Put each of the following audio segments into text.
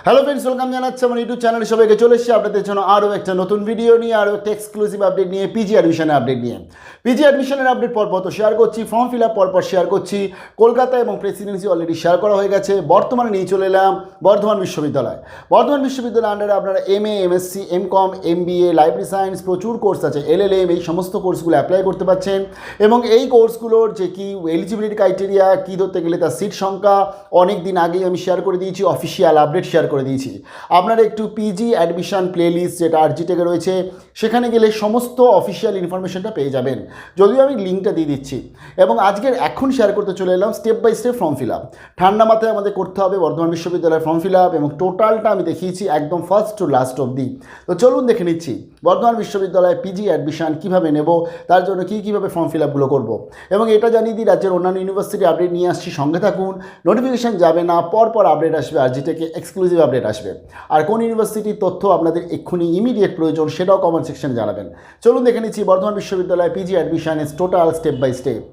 Hello friends, welcome জানাচ্ছি আমার YouTube চ্যানেলে। সবাইকে চলে এসেছি আপনাদের জন্য আরও একটা নতুন ভিডিও নিয়ে, আরও একটা এক্সক্লুসিভ আপডেট নিয়ে, পিজি অ্যাডমিশনের আপডেট নিয়ে। পিজি অ্যাডমিশনের আপডেট পরপর তো শেয়ার করছি, ফর্ম ফিল আপ পরপর শেয়ার করছি। কলকাতা এবং প্রেসিডেন্সি অলরেডি শেয়ার করা হয়ে গেছে। বর্তমানে নিয়ে চলে এলাম বর্ধমান বিশ্ববিদ্যালয়। বর্ধমান বিশ্ববিদ্যালয়ের আন্ডারে আপনারা MA, MSc, MCom, MBA, library science, প্রচুর কোর্স আছে, LLM, এই সমস্ত কোর্সগুলো অ্যাপ্লাই করতে পারছেন। এবং এই কোর্সগুলোর যে কি এলিজিবিলিটি ক্রাইটেরিয়া, কী ধরতে গেলে তার সিট সংখ্যা অনেক দিন আগেই আমি শেয়ার করে দিয়েছি, অফিসিয়াল আপডেট শেয়ার করে দিয়েছি। আপনারা একটু পিজি অ্যাডমিশন প্লেলিস্ট যেটা Rjee থেকে রয়েছে সেখানে গেলে সমস্ত অফিসিয়াল ইনফরমেশনটা পেয়ে যাবেন, যদিও আমি লিঙ্কটা দিয়ে দিচ্ছি। এবং আজকের এখন শেয়ার করতে চলে এলাম step by step form fill up. ঠান্ডা মাথায় আমাদের করতে হবে বর্ধমান বিশ্ববিদ্যালয়ের ফর্ম ফিল আপ, এবং টোটালটা আমি দেখিয়েছি একদম ফার্স্ট টু লাস্ট অবধি। তো চলুন দেখে নিচ্ছি বর্ধমান বিশ্ববিদ্যালয়ে পিজি অ্যাডমিশন কীভাবে নেব, তার জন্য কীভাবে ফর্ম ফিল আপগুলো করবো। এবং এটা জানিয়ে দিই, রাজ্যের অন্যান্য ইউনিভার্সিটি আপডেট নিয়ে আসছি, সঙ্গে থাকুন। নোটিফিকেশান যাবে না, পরপর আপডেট আসবে, Rjee থেকে এক্সক্লুসিভ আপডেট আসবে। আর কোন ইউনিভার্সিটির তথ্য আপনাদের এক্ষুনি ইমিডিয়েট প্রয়োজন সেটাও কমেন্ট সেকশনে জানাবেন। চলুন দেখে নিচ্ছি বর্ধমান বিশ্ববিদ্যালয় PG admission is total step by step.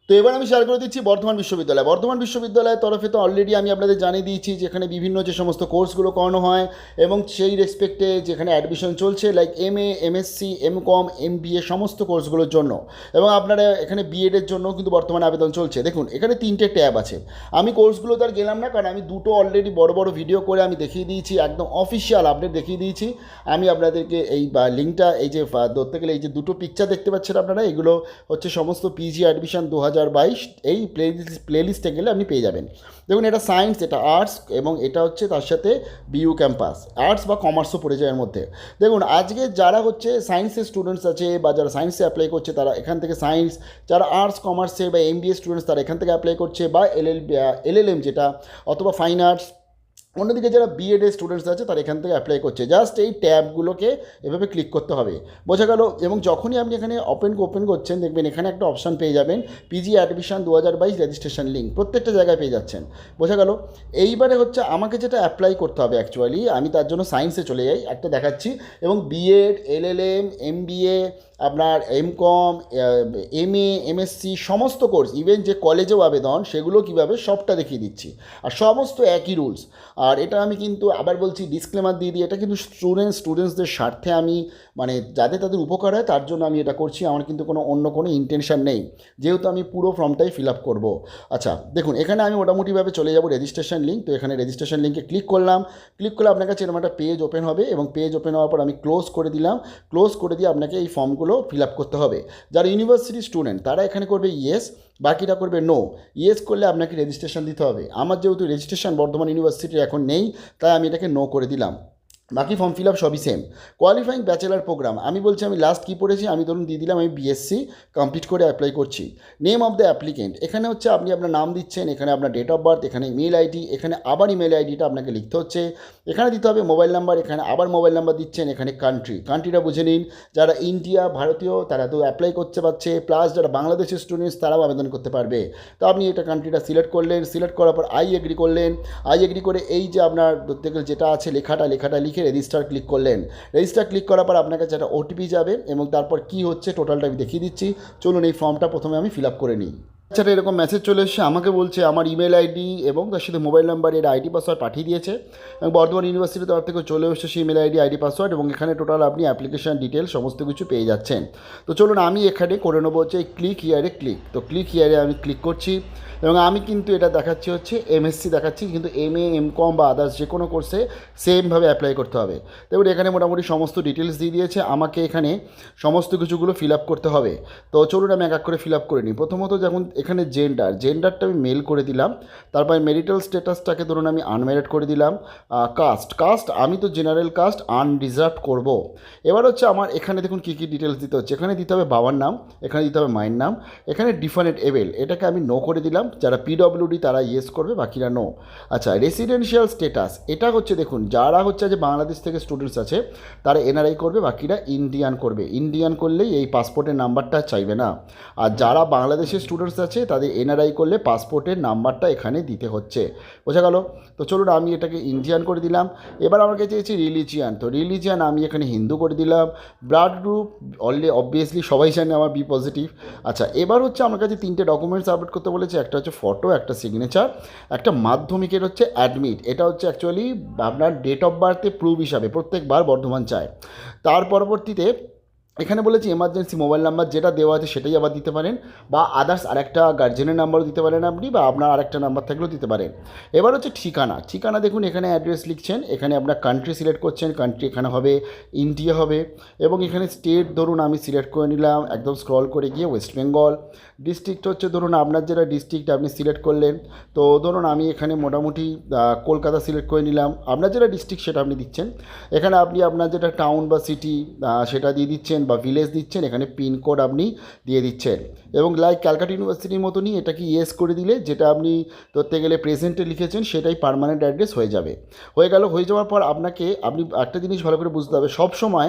তো এবার আমি শেয়ার করে দিচ্ছি বর্ধমান বিশ্ববিদ্যালয়। বর্ধমান বিশ্ববিদ্যালয়ের তরফে তো অলরেডি আমি আপনাদের জানিয়ে দিয়েছি যেখানে বিভিন্ন যে সমস্ত কোর্সগুলো করানো হয় এবং সেই রেসপেক্টে যেখানে অ্যাডমিশন চলছে, like MA, MSc, MCom, MBA সমস্ত কোর্সগুলোর জন্য। এবং আপনারা এখানে B.ed এর জন্য কিন্তু বর্তমানে আবেদন চলছে। দেখুন এখানে 3টে ট্যাব আছে। আমি কোর্সগুলো তো আর গেলাম না, কারণ আমি দুটো অলরেডি বড় বড় ভিডিও করে আমি দেখিয়ে দিয়েছি, একদম অফিসিয়াল আপডেট দেখিয়ে দিয়েছি। আমি আপনাদেরকে এই লিঙ্কটা, এই যে ধরতে গেলে এই যে দুটো পিকচার দেখতে পাচ্ছেন আপনারা, এগুলো হচ্ছে সমস্ত পিজি অ্যাডমিশন 2022 এই প্লেলিস্টে গেলে আপনি পেয়ে যাবেন। দেখুন এটা সায়েন্স, এটা আর্টস, এবং এটা হচ্ছে তার সাথে BU ক্যাম্পাস, আর্টস বা কমার্সও পড়ে যায় এর মধ্যে। দেখুন আজকে যারা হচ্ছে সায়েন্সের স্টুডেন্টস আছে বা যারা সায়েন্সে অ্যাপ্লাই করছে তারা এখান থেকে সায়েন্স, যারা আর্টস কমার্সে বা MBA স্টুডেন্টস তারা এখান থেকে অ্যাপ্লাই করছে, বা LLM যেটা, অথবা ফাইন আর্টস। অন্যদিকে যারা B.ed এর স্টুডেন্টস আছে তারা এখান থেকে অ্যাপ্লাই করছে। জাস্ট এই ট্যাবগুলোকে এভাবে ক্লিক করতে হবে, বোঝা গেল। এবং যখনই আপনি এখানে ওপেন করছেন দেখবেন এখানে একটা অপশান পেয়ে যাবেন, পিজি অ্যাডমিশন 2022 রেজিস্ট্রেশন লিঙ্ক, প্রত্যেকটা জায়গায় পেয়ে যাচ্ছেন, বোঝা গেল। এইবারে হচ্ছে আমাকে যেটা অ্যাপ্লাই করতে হবে, অ্যাকচুয়ালি আমি তার জন্য সায়েন্সে চলে যাই, একটা দেখাচ্ছি। এবং B.ed, LLM, MBA, আপনার MCom, MA, MSc সমস্ত কোর্স, ইভেন যে কলেজেও আবেদন সেগুলো কীভাবে সবটা দেখিয়ে দিচ্ছি। আর সমস্ত একই রুলস। আর এটা আমি কিন্তু আবার বলছি, ডিসক্লেমার দিয়ে দিই, এটা কিন্তু স্টুডেন্টসদের স্বার্থে আমি, মানে যাতে তাদের উপকার হয় তার জন্য আমি এটা করছি। আমার কিন্তু অন্য কোনো ইন্টেনশন নেই, যেহেতু আমি পুরো ফর্মটাই ফিল আপ করবো। আচ্ছা দেখুন এখানে আমি মোটামুটিভাবে চলে যাব রেজিস্ট্রেশন লিঙ্ক। তো এখানে রেজিস্ট্রেশন লিঙ্কে ক্লিক করলে আপনার কাছে এরকম একটা পেজ ওপেন হবে, এবং পেজ ওপেন হওয়ার পর আমি ক্লোজ করে দিলাম। ক্লোজ করে দিয়ে আপনাকে এই ফর্মগুলো ফিল আপ করতে হবে। যারা ইউনিভার্সিটি স্টুডেন্ট তারা এখানে করবে ইয়েস, বাকিটা করবে নো। ইয়েস করলে আপনাকে রেজিস্ট্রেশন দিতে হবে। আমার যেহেতু রেজিস্ট্রেশন বর্ধমান ইউনিভার্সিটির এখন নেই, তাই আমি এটাকে নো করে দিলাম। বাকি ফর্ম ফিল আপ সবই সেম। কোয়ালিফাইং ব্যাচেলার প্রোগ্রাম আমি বলছি, আমি লাস্ট কী পড়েছি, আমি ধরুন দিয়ে দিলাম আমি BSc কমপ্লিট করে অ্যাপ্লাই করছি। নেম অফ দ্য অ্যাপ্লিকেন্ট, এখানে হচ্ছে আপনি আপনার নাম দিচ্ছেন, এখানে আপনার ডেট অফ বার্থ, এখানে ইমেল আইডি, এখানে আবার ইমেল আইডিটা আপনাকে লিখতে হচ্ছে, এখানে দিতে হবে মোবাইল নাম্বার, এখানে আবার মোবাইল নাম্বার দিচ্ছেন, এখানে কান্ট্রিটা বুঝে নিন। যারা ইন্ডিয়া ভারতীয় তারা তো অ্যাপ্লাই করতে পারছে, প্লাস যারা বাংলাদেশের স্টুডেন্টস তারাও আবেদন করতে পারবে। তো আপনি এটা কান্ট্রিটা সিলেক্ট করলেন, সিলেক্ট করার পর আই এগ্রি করলেন। আই এগ্রি করে এই যে আপনার যেটা আছে লেখাটা লিখে রেজিস্টার ক্লিক করলেন। রেজিস্টার ক্লিক করার পর আপনার কাছে একটা OTP যাবে, এবং তারপর কি হচ্ছে টোটালটা আমি দেখিয়ে দিচ্ছি। চলুন এই ফর্মটা প্রথমে আমি ফিল আপ করে নিই। আচ্ছা এরকম মেসেজ চলে এসেছে, আমাকে বলছে আমার ইমেল আইডি এবং তার সাথে মোবাইল নাম্বার, এর ID পাসওয়ার্ড পাঠিয়ে দিয়েছে, এবং বর্ধমান ইউনিভার্সিটির তরফ থেকে চলে এসেছে সেই ইমেল আইডি, ID পাসওয়ার্ড, এবং এখানে টোটাল আপনি অ্যাপ্লিকেশান ডিটেলস সমস্ত কিছু পেয়ে যাচ্ছেন। তো চলুন আমি এখানে করে নেবো হচ্ছে ক্লিক হিয়ারে ক্লিক। তো ক্লিক হিয়ারে আমি ক্লিক করছি, এবং আমি কিন্তু এটা দেখাচ্ছি হচ্ছে MSc দেখাচ্ছি, কিন্তু MA, MCom বা আদার্স যে কোনো কোর্সে সেমভাবে অ্যাপ্লাই করতে হবে। দেখুন এখানে মোটামুটি সমস্ত ডিটেলস দিয়ে দিয়েছে, আমাকে এখানে সমস্ত কিছুগুলো ফিল আপ করতে হবে। তো চলুন আমি এক এক করে ফিল আপ করে নিই। প্রথমত যখন এখানে জেন্ডারটা আমি মেল করে দিলাম, তারপরে মেরিটাল স্ট্যাটাসটাকে ধরুন আমি আনম্যারিড করে দিলাম। কাস্ট আমি তো জেনারেল কাস্ট, আনরিজার্ভড করব। এবার হচ্ছে আমার এখানে দেখুন কী কী ডিটেলস দিতে হচ্ছে। এখানে দিতে হবে বাবার নাম, এখানে দিতে হবে মায়ের নাম, এখানে ডিফারেন্ট এবেল, এটাকে আমি নো করে দিলাম। যারা PWD তারা ইয়েস করবে, বাকিরা নো। আচ্ছা রেসিডেন্সিয়াল স্ট্যাটাস, এটা হচ্ছে দেখুন যারা হচ্ছে যে বাংলাদেশ থেকে স্টুডেন্টস আছে তারা NRI করবে, বাকিরা ইন্ডিয়ান করবে। ইন্ডিয়ান করলেই এই পাসপোর্টের নাম্বারটা চাইবে না। আর যারা বাংলাদেশের স্টুডেন্টস আছে আছে তাদের এনআরআই করলে পাসপোর্টের নাম্বারটা এখানে দিতে হচ্ছে, বোঝা গেল। তো চলুন আমি এটাকে ইন্ডিয়ান করে দিলাম। এবার আমাকে চেয়েছি রিলিজিয়ান, তো রিলিজিয়ান আমি এখানে হিন্দু করে দিলাম। ব্লাড গ্রুপ অবভিয়াসলি সবাই জানে আমার বি পজিটিভ। আচ্ছা, এবার হচ্ছে আমার কাছে 3টে ডকুমেন্টস আপলোড করতে বলেছে, একটা হচ্ছে ফটো, একটা সিগনেচার, একটা মাধ্যমিকের হচ্ছে অ্যাডমিট। এটা হচ্ছে অ্যাকচুয়ালি আপনার ডেট অফ বার্থে প্রুফ হিসাবে প্রত্যেকবার বর্ধমান চায়। তার পরবর্তীতে এখানে বলেছি এমার্জেন্সি মোবাইল নাম্বার যেটা দেওয়া আছে সেটাই আবার দিতে পারেন, বা আদার্স আরেকটা গার্জেনের নাম্বারও দিতে পারেন আপনি, বা আপনার আরেকটা নাম্বার থাকলেও দিতে পারেন। এবার হচ্ছে ঠিকানা, ঠিকানা দেখুন এখানে অ্যাড্রেস লিখছেন, এখানে আপনার কান্ট্রি সিলেক্ট করছেন, কান্ট্রি এখানে হবে ইন্ডিয়া হবে, এবং এখানে স্টেট ধরুন আমি সিলেক্ট করে নিলাম, একদম স্ক্রল করে গিয়ে ওয়েস্ট বেঙ্গল। ডিস্ট্রিক্ট হচ্ছে ধরুন আপনার যেটা ডিস্ট্রিক্ট আপনি সিলেক্ট করলেন, তো ধরুন আমি এখানে মোটামুটি কলকাতা সিলেক্ট করে নিলাম, আপনার যেটা ডিস্ট্রিক্ট সেটা আপনি দিচ্ছেন। এখানে আপনি আপনার যেটা টাউন বা সিটি সেটা দিয়ে দিচ্ছেন বা ভিলেজ দিচ্ছেন, এখানে পিনকোড আপনি দিয়ে দিচ্ছেন। এবং লাইক ক্যালকাটা ইউনিভার্সিটির মতনই এটাকে ইয়েস করে দিলে যেটা আপনি ধরতে গেলে প্রেজেন্টে লিখেছেন সেটাই পার্মানেন্ট অ্যাড্রেস হয়ে যাবে। হয়ে গেল, হয়ে যাওয়ার পর আপনি একটা জিনিস ভালো করে বুঝতে হবে, সব সময়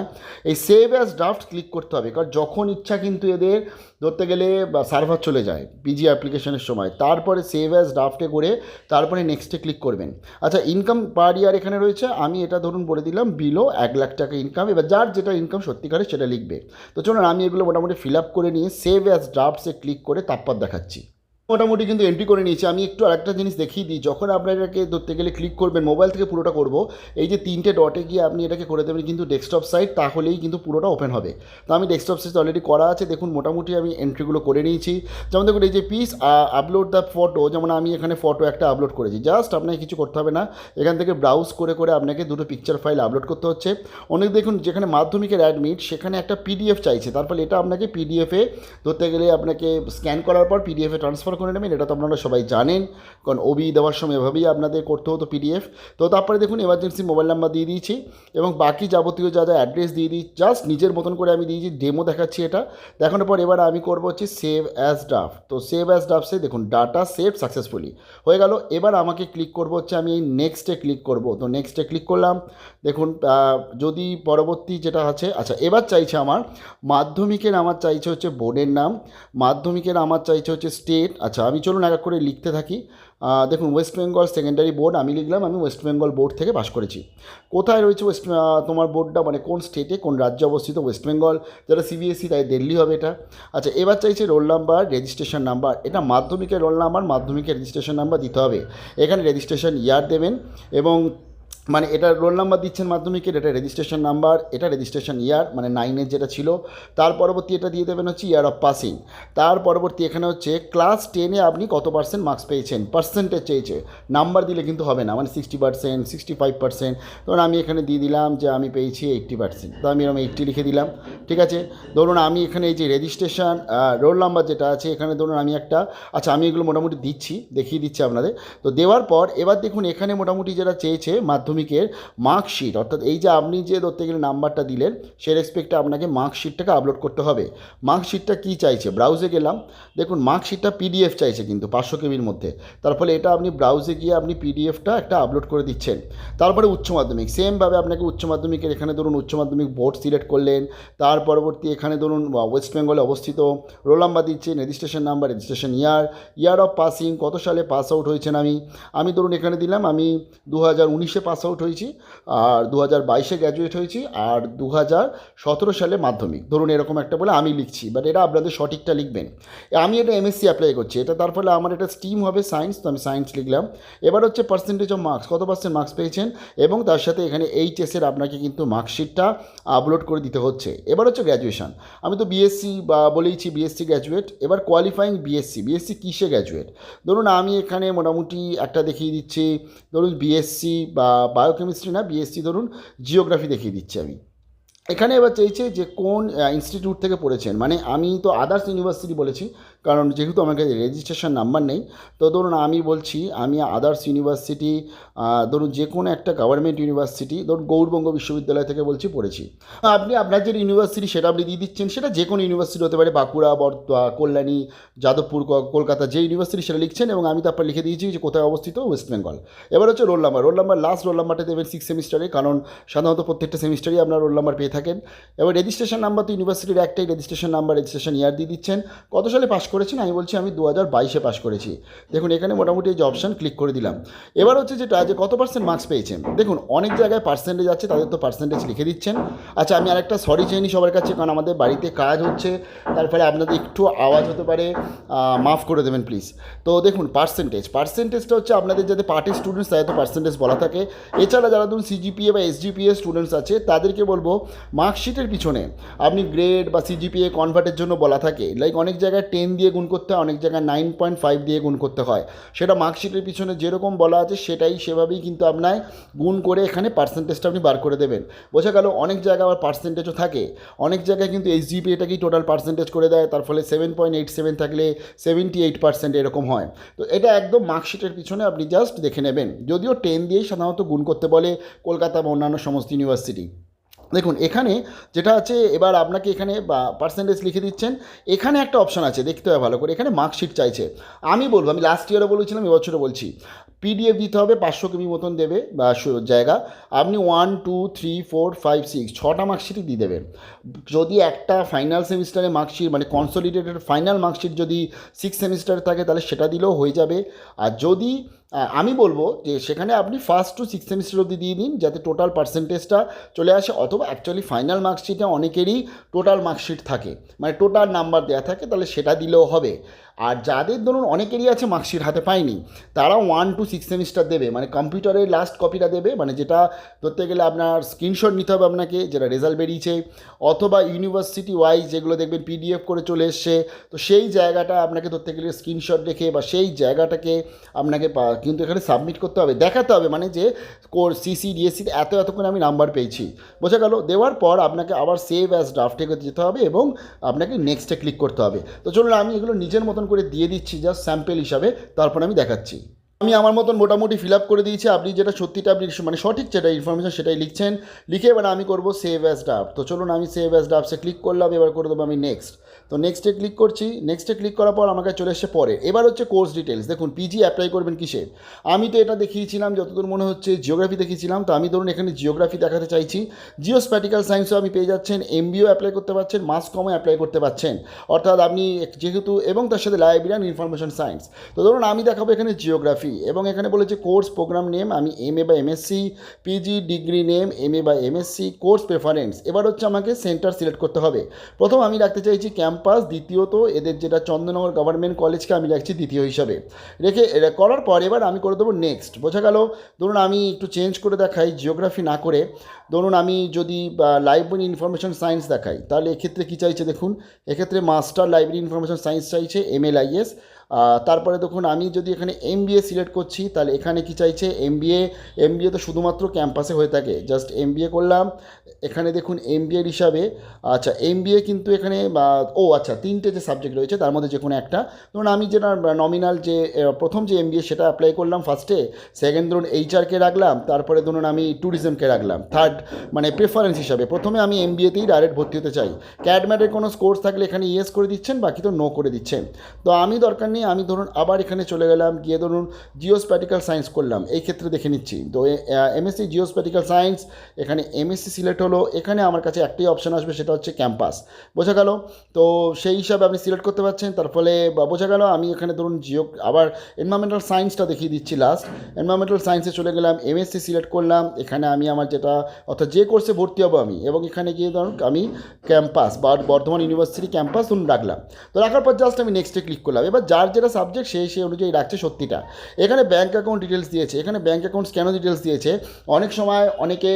এই সেভ অ্যাজ ড্রাফট ক্লিক করতে হবে, কারণ যখন ইচ্ছা কিন্তু এদের ধরতে গেলে সার্ভার চলে যায় পিজি অ্যাপ্লিকেশনের সময়, তারপরে সেভ অ্যাজ ড্রাফটে করে তারপরে নেক্সটে ক্লিক করবেন। আচ্ছা, ইনকাম পার ইয়ার এখানে রয়েছে, আমি এটা ধরুন বলে দিলাম বিলো 1,00,000 টাকা ইনকাম। এবার যার যেটা ইনকাম সত্যিকারে সেটা লিখবে। তো চলুন আমি এগুলো মোটামুটি ফিল আপ করে নিয়ে সেভ অ্যাজ ড্রাফটসে ক্লিক করে তারপর দেখাচ্ছি। মোটামুটি কিন্তু এন্ট্রি করে নিয়েছি। আমি একটু আরেকটা জিনিস দেখিয়ে দিই, যখন আপনার এটাকে ধরতে গেলে ক্লিক করবেন মোবাইল থেকে পুরোটা করব, এই যে 3টে ডটে গিয়ে আপনি এটাকে করে দেবেন কিন্তু ডেস্কটপ সাইট, তাহলেই কিন্তু পুরোটা ওপেন হবে। তো আমি ডেস্কটপ সাইট অলরেডি করা আছে, দেখুন মোটামুটি আমি এন্ট্রিগুলো করে নিয়েছি। যেমন দেখুন এই যে পিস আপলোড দ্য ফটো, যেমন আমি এখানে ফটো একটা আপলোড করেছি, জাস্ট আপনাকে কিছু করতে হবে না, এখান থেকে ব্রাউজ করে করে আপনাকে দুটো পিকচার ফাইল আপলোড করতে হচ্ছে। অনেক দেখুন যেখানে মাধ্যমিকের অ্যাডমিট সেখানে একটা পিডিএফ চাইছে, তারপরে এটা আপনাকে পিডিএফে ধরতে গেলে আপনাকে স্ক্যান করার পর পিডিএফে ট্রান্সফার করে নেবেন, এটা তো আপনারা সবাই জানেন, কারণ ওবি দেওয়ার সময় এভাবেই আপনাদের করতে হতো পিডিএফ। তো তারপরে দেখুন এমার্জেন্সি মোবাইল নাম্বার দিয়ে দিয়েছি এবং বাকি যাবতীয় যা যা অ্যাড্রেস দিয়ে দিই, জাস্ট নিজের মতন করে আমি দিয়েছি, ডেমো দেখাচ্ছি এটা। দেখানোর পর এবার আমি করবো হচ্ছে সেভ অ্যাজ ড্রাফট। তো সেভ অ্যাজ ড্রাফটসে দেখুন ডাটা সেভ সাকসেসফুলি হয়ে গেল। এবার আমাকে ক্লিক করবো হচ্ছে আমি এই নেক্সটে ক্লিক করব, তো নেক্সটে ক্লিক করলাম। দেখুন যদি পরবর্তী যেটা আছে, আচ্ছা এবার চাইছে আমার মাধ্যমিকের, আমার চাইছে হচ্ছে বোর্ডের নাম, মাধ্যমিকের আমার চাইছে হচ্ছে স্টেট। আচ্ছা আমি চলুন এক এক করে লিখতে থাকি। দেখুন ওয়েস্ট বেঙ্গল সেকেন্ডারি বোর্ড আমি লিখলাম, আমি ওয়েস্ট বেঙ্গল বোর্ড থেকে পাস করেছি। কোথায় রয়েছে তোমার বোর্ডটা, মানে কোন স্টেটে কোন রাজ্যে অবস্থিত, ওয়েস্ট বেঙ্গল। যারা সিবিএসসি তাই দিল্লি হবে এটা। আচ্ছা এবার চাইছে রোল নাম্বার, রেজিস্ট্রেশন নাম্বার, এটা মাধ্যমিকের রোল নাম্বার, মাধ্যমিকের রেজিস্ট্রেশন নাম্বার দিতে হবে। এখানে রেজিস্ট্রেশন ইয়ার দেবেন, এবং মানে এটা রোল নাম্বার দিচ্ছেন মাধ্যমিকের, এটা রেজিস্ট্রেশন নাম্বার, এটা রেজিস্ট্রেশন ইয়ার মানে 9-এর যেটা ছিল। তার পরবর্তী এটা দিয়ে দেবেন হচ্ছে ইয়ার অফ পাসিং। তার পরবর্তী এখানে হচ্ছে ক্লাস 10-এ আপনি কত পার্সেন্ট মার্কস পেয়েছেন, পার্সেন্টেজ চেয়েছে, নাম্বার দিলে কিন্তু হবে না, মানে 60%, 65%। ধরুন আমি এখানে দিয়ে দিলাম যে আমি পেয়েছি 80%, তো আমি এরকম 80 লিখে দিলাম, ঠিক আছে। ধরুন আমি এখানে এই যে রেজিস্ট্রেশন রোল নাম্বার যেটা আছে এখানে ধরুন আমি একটা, আচ্ছা আমি এগুলো মোটামুটি দিচ্ছি, দেখিয়ে দিচ্ছি আপনাদের। তো দেওয়ার পর এবার দেখুন এখানে মোটামুটি যেটা চেয়েছে মাধ্যমিকের মার্কশিট, অর্থাৎ এই যে আপনি যে ধরতে গেলে নাম্বারটা দিলেন সেই রেসপেক্টে আপনাকে মার্কশিটটাকে আপলোড করতে হবে। মার্কশিটটা কী চাইছে, ব্রাউজে গেলাম, দেখুন মার্কশিটটা পিডিএফ চাইছে কিন্তু 500 কেবির মধ্যে, তার ফলে এটা আপনি ব্রাউজে গিয়ে আপনি পিডিএফটা একটা আপলোড করে দিচ্ছেন। তারপরে উচ্চ মাধ্যমিক, সেমভাবে আপনাকে উচ্চ মাধ্যমিকের এখানে ধরুন উচ্চ মাধ্যমিক বোর্ড সিলেক্ট করলেন, তার পরবর্তী এখানে ধরুন ওয়েস্ট বেঙ্গলে অবস্থিত, রোল নাম্বার দিচ্ছেন, registration number, registration year, year of passing, কত সালে পাস আউট হয়েছেন আমি ধরুন এখানে দিলাম আমি 2019-এ পাস আউট হয়েছি, আর 2022-এ গ্র্যাজুয়েট হয়েছি, আর 2017 সালে মাধ্যমিক, ধরুন এরকম একটা বলে আমি লিখছি, বাট এটা আপনাদের সঠিকটা লিখবেন। আমি এটা এমএসসি অ্যাপ্লাই করছি, এটা তার ফলে আমার এটা স্ট্রিম হবে সায়েন্স, তো আমি সায়েন্স লিখলাম। এবার হচ্ছে পার্সেন্টেজ অফ মার্কস, কত পার্সেন্ট মার্কস পেয়েছেন, এবং তার সাথে এখানে এইচএসের আপনাকে কিন্তু মার্কশিটটা আপলোড করে দিতে হচ্ছে। এবার হচ্ছে গ্র্যাজুয়েশন, আমি তো বিএসসি বা বলেইছি বিএসসি গ্র্যাজুয়েট। এবার কোয়ালিফাইং বিএসসি কিসে গ্র্যাজুয়েট, ধরুন আমি এখানে মোটামুটি একটা দেখিয়ে দিচ্ছি, ধরুন বিএসসি বা বায়োকেমিস্ট্রি না, বিএসসি ধরুন জিওগ্রাফি দেখিয়ে দিচ্ছি আমি। এখানে এবার চাইছে যে কোন ইনস্টিটিউট থেকে পড়েছেন, মানে আমি তো আদার্স ইউনিভার্সিটি বলেছি, কারণ যেহেতু আমার কাছে রেজিস্ট্রেশন নাম্বার নেই। তো ধরুন আমি বলছি আমি আদার্স ইউনিভার্সিটি, ধরুন যে কোনো একটা গভর্নমেন্ট ইউনিভার্সিটি, ধরুন গৌড়বঙ্গ বিশ্ববিদ্যালয় থেকে বলছি পড়েছি। আপনি আপনার যে ইউনিভার্সিটি সেটা আপনি দিয়ে দিচ্ছেন, সেটা যে কোনো ইউনিভার্সিটি হতে পারে, বাঁকুড়া, কল্যাণী, যাদবপুর, কলকাতা, যে ইউনিভার্সিটি সেটা লিখছেন, এবং আমি তারপর লিখে দিয়েছি যে কোথায় অবস্থিত, ওয়েস্ট বেঙ্গল। এবার হচ্ছে রোল নাম্বার লাস্ট রোল নাম্বারটা দেবেন 6 সেমিস্টারে, কারণ সাধারণত প্রত্যেকটা সেমিস্টারই আপনার রোল নাম্বার পেয়ে থাকেন। এবার রেজিস্ট্রেশন নাম্বার তো ইউনিভার্সিটির একটাই রেজিস্ট্রেশন নাম্বার, রেজিস্ট্রেশন ইয়ার দিয়ে দিচ্ছেন, কত সালে পাস করেছেন, আমি বলছি আমি 2022-এ পাস করেছি। দেখুন এখানে মোটামুটি এই যে অপশান ক্লিক করে দিলাম। এবার হচ্ছে যেটা যে কত পার্সেন্ট মার্কস পেয়েছেন, দেখুন অনেক জায়গায় পার্সেন্টেজ আছে, তাদের তো পার্সেন্টেজ লিখে দিচ্ছেন। আচ্ছা আমি আরেকটা সরি চেয়ে নিই সবার কাছে, কারণ আমাদের বাড়িতে কাজ হচ্ছে, তার ফলে আপনাদের একটু আওয়াজ হতে পারে, মাফ করে দেবেন প্লিজ। তো দেখুন পার্সেন্টেজটা হচ্ছে আপনাদের যাতে পার্টি স্টুডেন্টস তাদের তো পার্সেন্টেজ বলা থাকে। এছাড়া যারা ধরুন সিজিপিএ বা এসজিপিএ স্টুডেন্টস আছে তাদেরকে বলবো মার্কশিটের পিছনে আপনি গ্রেড বা সিজিপিএ কনভার্টের জন্য বলা থাকে, লাইক অনেক জায়গায় 10 দিয়ে গুণ করতে হয়, অনেক জায়গায় 9.5 দিয়ে গুণ করতে হয়। সেটা মার্কশিটের পিছনে যেরকম বলা আছে সেটাই সেভাবেই কিন্তু আপনার গুণ করে এখানে পার্সেন্টেজটা আপনি বার করে দেবেন। বোঝা গেল? অনেক জায়গায় আবার পার্সেন্টেজও থাকে, অনেক জায়গায় কিন্তু এসজিপিএটাকেই টোটাল পার্সেন্টেজ করে দেয়, তার ফলে 7.87 থাকলে 78% এরকম হয়। তো এটা একদম মার্কশিটের পিছনে আপনি জাস্ট দেখে নেবেন, যদিও 10 দিয়েই সাধারণত গুণ করতে বলে কলকাতা বা অন্যান্য সমস্ত ইউনিভার্সিটি। দেখুন এখানে যেটা আছে, এবার আপনাকে এখানে পার্সেন্টেজ লিখে দিচ্ছেন, এখানে একটা অপশান আছে দেখতে হবে ভালো করে, এখানে মার্কশিট চাইছে। আমি বলবো, আমি লাস্ট ইয়ারও বলেছিলাম, এবছরও বলছি, পিডিএফ দিতে হবে 500 কেবি মতন দেবে বা জায়গা, আপনি 1 2 3 4 5 6 6টা মার্কশিটই দিয়ে দেবেন। যদি একটা ফাইনাল সেমিস্টারে মার্কশিট মানে কনসলিডেটেড ফাইনাল মার্কশিট যদি 6 সেমিস্টারে থাকে তাহলে সেটা দিলেও হয়ে যাবে। আর যদি আমি বলবো যে সেখানে আপনি ফার্স্ট টু 6 সেমিস্টার অবধি দিয়ে দিন, যাতে টোটাল পার্সেন্টেজটা চলে আসে। অথবা অ্যাকচুয়ালি ফাইনাল মার্কশিটে অনেকেরই টোটাল মার্কশিট থাকে, মানে টোটাল নাম্বার দেওয়া থাকে, তাহলে সেটা দিলেও হবে। আর যাদের ধরুন অনেকেরই আছে মার্কশিট হাতে পায়নি, তারা 1 to 6 সেমিস্টার দেবে, মানে কম্পিউটারের লাস্ট কপিটা দেবে, মানে যেটা ধরতে গেলে আপনার স্ক্রিনশট নিতে হবে আপনাকে, যেটা রেজাল্ট বেরিয়েছে, অথবা ইউনিভার্সিটি ওয়াইজ যেগুলো দেখবেন পিডিএফ করে চলে এসছে, তো সেই জায়গাটা আপনাকে ধরতে গেলে স্ক্রিনশট রেখে বা সেই জায়গাটাকে আপনাকে কিন্তু এখানে সাবমিট করতে হবে, দেখাতে হবে, মানে যে কোর্স সিসি ডিএসসির এত করে আমি নাম্বার পেয়েছি। বোঝা গেল? দেওয়ার পর আপনাকে আবার সেভ অ্যাজ ড্রাফটে যেতে হবে এবং আপনাকে নেক্সটে ক্লিক করতে হবে। তো চলুন আমি এগুলো নিজের মতন করে দিয়ে দিচ্ছি জাস্ট স্যাম্পল হিসাবে, তারপর আমি দেখাচ্ছি। আমি আমার মতন মোটামুটি ফিল আপ করে দিয়েছি। আপনি যেটা সত্যিটা আপনি মানে সঠিক যেটা ইনফরমেশন সেটাই লিখছেন, লিখে এবার আমি করবো সেভ অ্যাজ ড্রাফট। তো চলুন আমি সেভ অ্যাজ ড্রাফটসে ক্লিক করলাম, এবার করে দেবো আমি নেক্সট। তো নেক্সটে ক্লিক করছি, নেক্সটে ক্লিক করার পর আমাকে চলে এসছে পরে। এবার হচ্ছে কোর্স ডিটেলস। দেখুন পিজি অ্যাপ্লাই করবেন কিসে, আমি তো এটা দেখিয়েছিলাম যতদূর মনে হচ্ছে জিওগ্রাফি দেখিয়েছিলাম, তো আমি ধরুন এখানে জিওগ্রাফি দেখাতে চাইছি। জিওস্প্যাটিক্যাল সায়েন্সও আপনি পেয়ে যাচ্ছেন, এমবিও অ্যাপ্লাই করতে পারছেন, মাস কমও অ্যাপ্লাই করতে পারছেন, অর্থাৎ আপনি যেহেতু, এবং তার সাথে লাইব্রেরি অ্যান্ড ইনফরমেশন সায়েন্স। তো ধরুন আমি দেখাবো এখানে জিওগ্রাফি, এবং এখানে বলেছে কোর্স প্রোগ্রাম নেম, আমি এমএ বা MSc, PG degree name MA বা এমএসসি, কোর্স প্রেফারেন্স। এবার হচ্ছে আমাকে সেন্টার সিলেক্ট করতে হবে। প্রথম আমি রাখতে চাইছি ক্যাম্পাস, দ্বিতীয়ত এদের যেটা চন্দননগর গভর্নমেন্ট কলেজকে আমি রাখছি দ্বিতীয় হিসাবে, রেখে করার পর এবার আমি করে দেবো নেক্সট। বোঝা গেল? ধরুন আমি একটু চেঞ্জ করে দেখাই, জিওগ্রাফি না করে ধরুন আমি যদি লাইব্রেরি ইনফরমেশন সায়েন্স দেখাই, তাহলে এক্ষেত্রে কী চাইছে দেখুন, এক্ষেত্রে মাস্টার লাইব্রেরি ইনফরমেশন সায়েন্স চাইছে এমএলআইএস। তারপরে দেখুন আমি যদি এখানে এমবিএ সিলেক্ট করছি, তাহলে এখানে কি চাইছে এমবিএ তো শুধুমাত্র ক্যাম্পাসে হয়ে থাকে, জাস্ট এমবিএ করলাম। এখানে দেখুন এমবিএর হিসাবে, আচ্ছা এমবিএ কিন্তু এখানে আচ্ছা 3টে যে সাবজেক্ট রয়েছে তার মধ্যে যে কোনো একটা, ধরুন আমি যেটা নমিনাল যে প্রথম যে এমবিএ সেটা অ্যাপ্লাই করলাম ফার্স্টে, সেকেন্ড ধরুন এইচআরকে রাখলাম, তারপরে ধরুন আমি ট্যুরিজমকে রাখলাম থার্ড, মানে প্রেফারেন্স হিসাবে। প্রথমে আমি এমবিএতেই ডাইরেক্ট ভর্তি হতে চাই, ক্যাডম্যাটের কোনো কোর্স থাকলে এখানে ইয়েস করে দিচ্ছেন, বাকি তো নো করে দিচ্ছেন। তো আমি দরকার নেই, আমি ধরুন আবার এখানে চলে গেলাম, গিয়ে ধরুন জিওস্প্যাটিক্যাল সায়েন্স করলাম, এই ক্ষেত্রে দেখে নিচ্ছি। তো এমএসসি জিওস্প্যাটিক্যাল সায়েন্স, এখানে এমএসসি সিলেক্ট হলো, এখানে আমার কাছে একটাই অপশান আসবে, সেটা হচ্ছে ক্যাম্পাস। বোঝা গেল? তো সেই হিসাবে আপনি সিলেক্ট করতে পারছেন। তার ফলে বোঝা গেল আমি এখানে ধরুন আবার এনভায়রনমেন্টাল সায়েন্সটা দেখিয়ে দিচ্ছি লাস্ট, এনভায়রনমেন্টাল সায়েন্সে চলে গেলাম, এমএসসি সিলেক্ট করলাম, এখানে আমি আমার যেটা অর্থাৎ যে কোর্সে ভর্তি হবো আমি, এবং এখানে গিয়ে ধরুন আমি ক্যাম্পাস বা বর্ধমান ইউনিভার্সিটি ক্যাম্পাস ধরুন রাখলাম। তো রাখার পর জাস্ট আমি নেক্সটে ক্লিক করলাম। এবার যার যেটা সাবজেক্ট সেই অনুযায়ী রাখছে সত্যিটা। এখানে ব্যাঙ্ক অ্যাকাউন্ট ডিটেলস দিয়েছে, এখানে ব্যাঙ্ক অ্যাকাউন্টস কেন ডিটেলস দিয়েছে, অনেক সময় অনেকে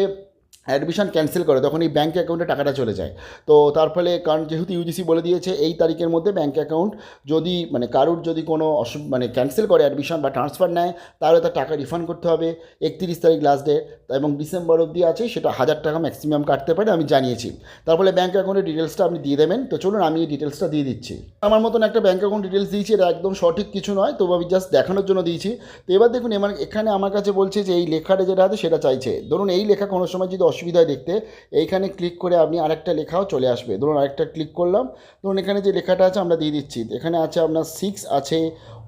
অ্যাডমিশন ক্যান্সেল করে, তখন এই ব্যাঙ্ক অ্যাকাউন্টে টাকাটা চলে যায়। তো তার ফলে কারণ যেহেতু ইউজিসি বলে দিয়েছে এই তারিখের মধ্যে ব্যাঙ্ক অ্যাকাউন্ট যদি মানে কারুর যদি কোনো মানে ক্যান্সেল করে অ্যাডমিশন বা ট্রান্সফার নেয়, তাহলে তার টাকা রিফান্ড করতে হবে। 31 তারিখ লাস্ট ডেট, এবং ডিসেম্বর অবধি আছে, সেটা 1000 টাকা ম্যাক্সিমাম কাটতে পারে, আমি জানিয়েছি। তারপরে ব্যাঙ্ক অ্যাকাউন্টের ডিটেলসটা আপনি দিয়ে দেবেন। তো চলুন আমি এই ডিটেলসটা দিয়ে দিচ্ছি। আমার মতন একটা ব্যাঙ্ক অ্যাকাউন্ট ডিটেলস দিয়েছি, এটা একদম সঠিক কিছু নয়, তবু আমি জাস্ট দেখানোর জন্য দিয়েছি। তো এবার দেখুন এখানে আমার কাছে বলছে যে এই লেখাটা যেটা আছে সেটা চাইছে। ধরুন এই লেখা কোনো সময় যদি অসুবিধা হয় দেখতে, এইখানে ক্লিক করে আপনি আরেকটা লেখাও চলে আসবে। ধরুন আরেকটা ক্লিক করলাম, ধরুন এখানে যে লেখাটা আছে আমরা দিয়ে দিচ্ছি। এখানে আছে আপনার 6 আছে,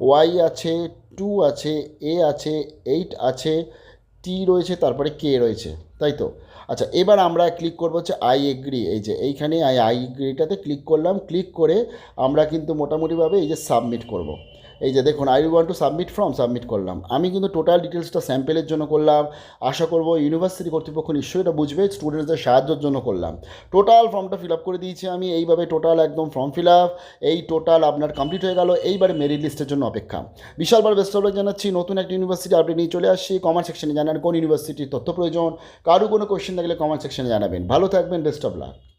ওয়াই আছে, 2 আছে, এ আছে, 8 আছে, টি রয়েছে, তারপরে কে রয়েছে, তাই তো? আচ্ছা, এবার আমরা ক্লিক করবো হচ্ছে আই এগ্রি। এই যে এইখানে আই এগ্রিটাতে ক্লিক করলাম, ক্লিক করে আমরা কিন্তু মোটামুটিভাবে এই যে সাবমিট করব। এই যে দেখুন, I want to submit form, submit করলাম। আমি কিন্তু টোটাল ডিটেলসটা স্যাম্পেলের জন্য করলাম, আশা করব ইউনিভার্সিটি কর্তৃপক্ষ নিশ্চয়ই এটা বুঝবে, স্টুডেন্টসদের সাহায্যের জন্য করলাম। টোটাল ফর্মটা ফিল আপ করে দিয়েছি আমি, এইভাবে টোটাল একদম ফর্ম ফিল আপ, এই টোটাল আপনার কমপ্লিট হয়ে গেল। এইবারে মেরিট লিস্টের জন্য অপেক্ষা। বিশালবার বেস্ট অফ লাক জানাচ্ছি। নতুন একটা ইউনিভার্সিটি আপডেট নিয়ে চলে আসছি। কমেন্ট সেকশনে জানান কোন ইউনিভার্সিটির তথ্য প্রয়োজন। কারো কোনো কোয়েশ্চেন থাকলে কমেন্ট সেকশনে জানাবেন। ভালো থাকবেন, বেস্ট অফ লাক।